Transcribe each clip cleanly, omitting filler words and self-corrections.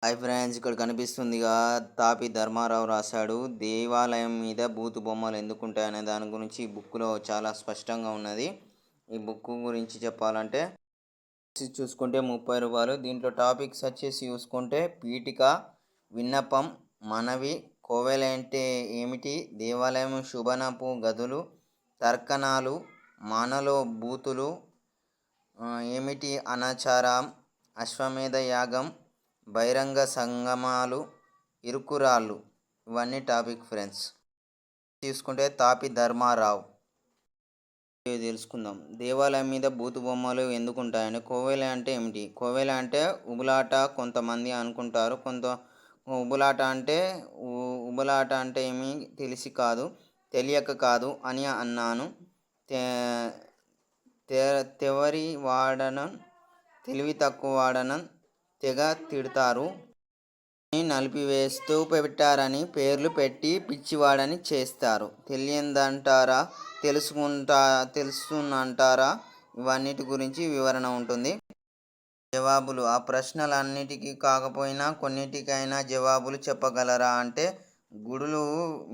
Hi friends, ఇక్కడ కనిపిస్తుందిగా తాపి ధర్మారావు రాశాడు. దేవాలయం మీద బూతు బొమ్మలు ఎందుకుంటాయనే దాని గురించి ఈ బుక్లో చాలా స్పష్టంగా ఉన్నది. ఈ బుక్ గురించి చెప్పాలంటే చూసుకుంటే 30 రూపాయలు. దీంట్లో టాపిక్స్ వచ్చేసి చూసుకుంటే పీఠిక, విన్నపం, మనవి, కోవెల అంటే ఏమిటి, దేవాలయం శుభనపు గదులు, తర్కణాలు, మానలో బూతులు ఏమిటి, అనాచారం, అశ్వమేధ యాగం, బహిరంగ సంగమాలు, ఇరుకురాళ్ళు, ఇవన్నీ టాపిక్ ఫ్రెండ్స్. తీసుకుంటే తాపి ధర్మారావు తెలుసుకుందాం. దేవాలయం మీద బూతు బొమ్మలు ఎందుకుంటాయని. కోవెల అంటే ఏమిటి? కోవెల అంటే ఉబులాట కొంతమంది అనుకుంటారు. ఉబులాట అంటే ఉబులాట అంటే ఏమి తెలిసి కాదు, తెలియక కాదు అని అన్నాను. తెవరి వాడనం, తెలివి తక్కువ వాడనం, తెగ తిడతారు, నలిపివేస్తూ పెట్టారని పేర్లు పెట్టి పిచ్చివాడని చేస్తారు. తెలియదంటారా, తెలుసునంటారా, ఇవన్నిటి గురించి వివరణ ఉంటుంది. జవాబులు. ఆ ప్రశ్నలన్నిటికీ కాకపోయినా కొన్నిటికైనా జవాబులు చెప్పగలరా అంటే గుడులు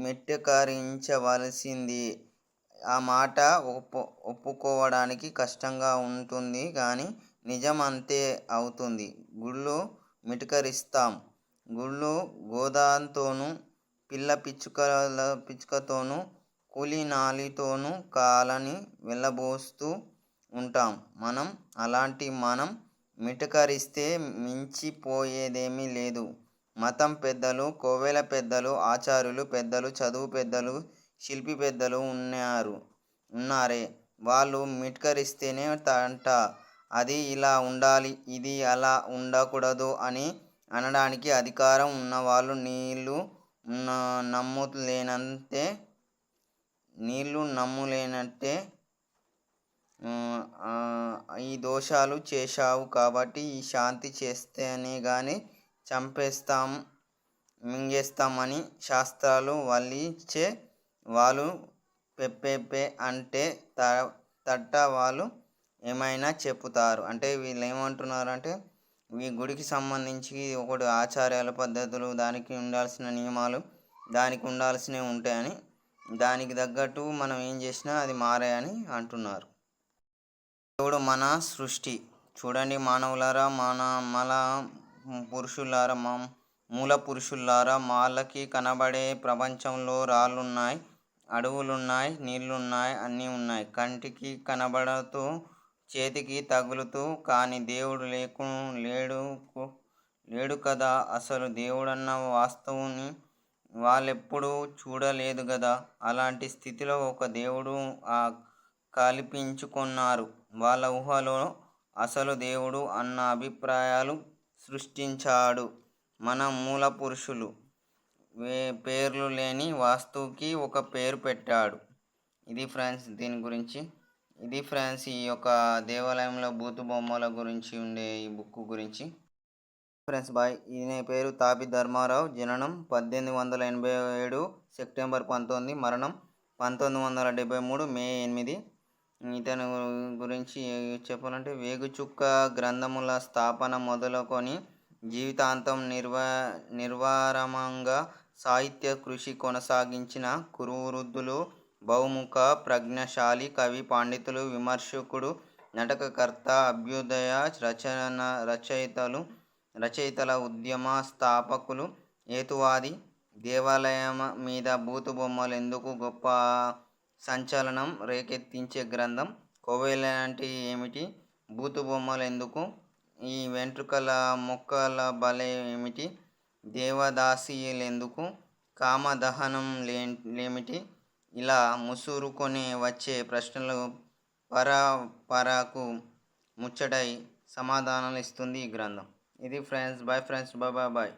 మెట్టకరించవలసింది. ఆ మాట ఒప్పుకోవడానికి కష్టంగా ఉంటుంది కానీ నిజం అంతే అవుతుంది. గుళ్ళు మిటకరిస్తాం. గుళ్ళు గోదాంతోనూ, పిల్ల పిచ్చుకతోనూ, కూలీనాలితోనూ కాలని వెళ్ళబోస్తూ ఉంటాం మనం. అలాంటి మనం మిటకరిస్తే మించిపోయేదేమీ లేదు. మతం పెద్దలు, కోవెల పెద్దలు, ఆచార్యులు పెద్దలు, చదువు పెద్దలు, శిల్పి పెద్దలు ఉన్నారే, వాళ్ళు మిటకరిస్తేనే తంట. అది ఇలా ఉండాలి, ఇది అలా ఉండకూడదు అని అనడానికి అధికారం ఉన్నవాళ్ళు నీళ్ళు నమ్ములేనంటే ఈ దోషాలు చేశావు కాబట్టి ఈ శాంతి చేస్తేనే గాని చంపేస్తాం, మింగేస్తాం అని శాస్త్రాలు వల్లించే వాళ్ళు పెప్పే అంటే తట్ట వాళ్ళు ఏమైనా చెప్పుతారు. అంటే వీళ్ళు ఏమంటున్నారంటే ఈ గుడికి సంబంధించి ఒకటి ఆచారాల పద్ధతులు, దానికి ఉండాల్సిన నియమాలు దానికి ఉండాల్సినవి ఉంటాయని, దానికి తగ్గట్టు మనం ఏం చేసినా అది మారాయని అంటున్నారు. దేవుడు మన సృష్టి. చూడండి మానవులారా, మల పురుషులారా, మూల పురుషులారా, మాలకి కనబడే ప్రపంచంలో రాళ్ళున్నాయి, అడవులున్నాయి, నీళ్లున్నాయి, అన్నీ ఉన్నాయి. కంటికి కనబడుతూ చేతికి తగులుతూ కానీ దేవుడు లేడు కదా. అసలు దేవుడన్న వాస్తవుని వాళ్ళెప్పుడూ చూడలేదు కదా. అలాంటి స్థితిలో ఒక దేవుడు కల్పించుకున్నారు వాళ్ళ ఊహలో. అసలు దేవుడు అన్న అభిప్రాయాలు సృష్టించాడు మన మూల పురుషులు. పేర్లు లేని వస్తువుకి ఒక పేరు పెట్టాడు. ఇది ఫ్రెండ్స్ దీని గురించి. ఇది ఫ్రెండ్స్ ఈ యొక్క దేవాలయంలో బూతు బొమ్మల గురించి ఉండే ఈ బుక్ గురించి. Friends bye. ఈయన పేరు తాపి ధర్మారావు. జననం 1887 సెప్టెంబర్ 19, మరణం 1973 మే 8. ఇతని గురించి చెప్పాలంటే వేగుచుక్క గ్రంథముల స్థాపన మొదలుకొని జీవితాంతం నిర్వారమంగా సాహిత్య కృషి కొనసాగించిన కురువృద్ధులు, బహుముఖ ప్రజ్ఞాశాలి కవి, పండితులు, విమర్శకుడు, నాటకకర్త, అభ్యుదయ రచయితల ఉద్యమ స్థాపకులు, హేతువాది. దేవాలయం మీద బూతు బొమ్మలు ఎందుకు గొప్ప సంచలనం రేకెత్తించే గ్రంథం. కోవెల అంటే ఏమిటి, బూతు బొమ్మలు ఎందుకు, ఈ వెంట్రుకల మొక్కల బలే ఏమిటి, దేవదాసీలెందుకు, కామదహనం లేమిటి, ఇలా ముసురుకొని వచ్చే ప్రశ్నలు పరకు ముచ్చటై సమాధానాలు ఇస్తుంది ఈ గ్రంథం. ఇది ఫ్రెండ్స్. Bye friends. బాయ్.